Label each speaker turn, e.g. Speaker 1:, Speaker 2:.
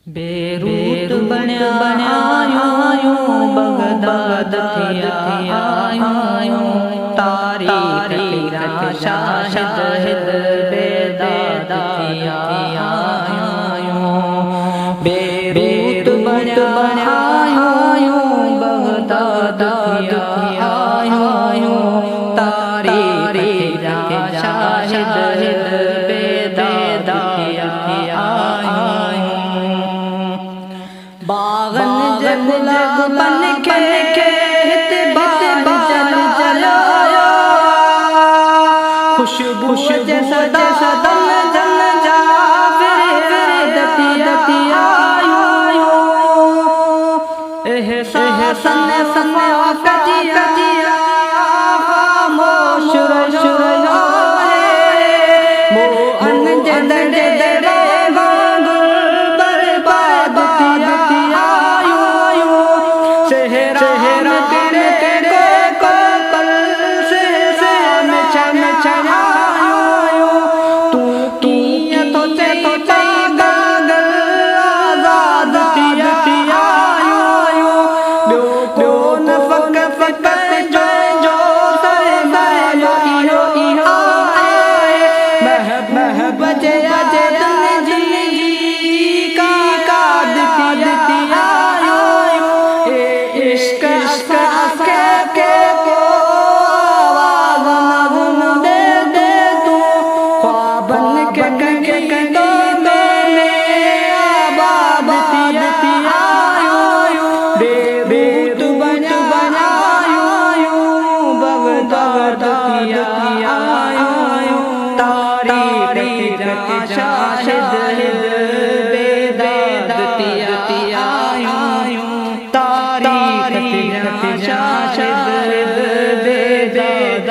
Speaker 1: Beirut बनायो Baghdad आयो तारीख शाहिद बेदाद आयो बेरूत बनायो बगदाद आयो तारीख शाहिद बेदाद आयो बागन गुलाबन के जलाया खुशबू जैसा दम जम जा दतिया एहसान कजिया खामोश मो अनजन देवा शाहिद बेदाद आयो तारीख शाहिद बेदाद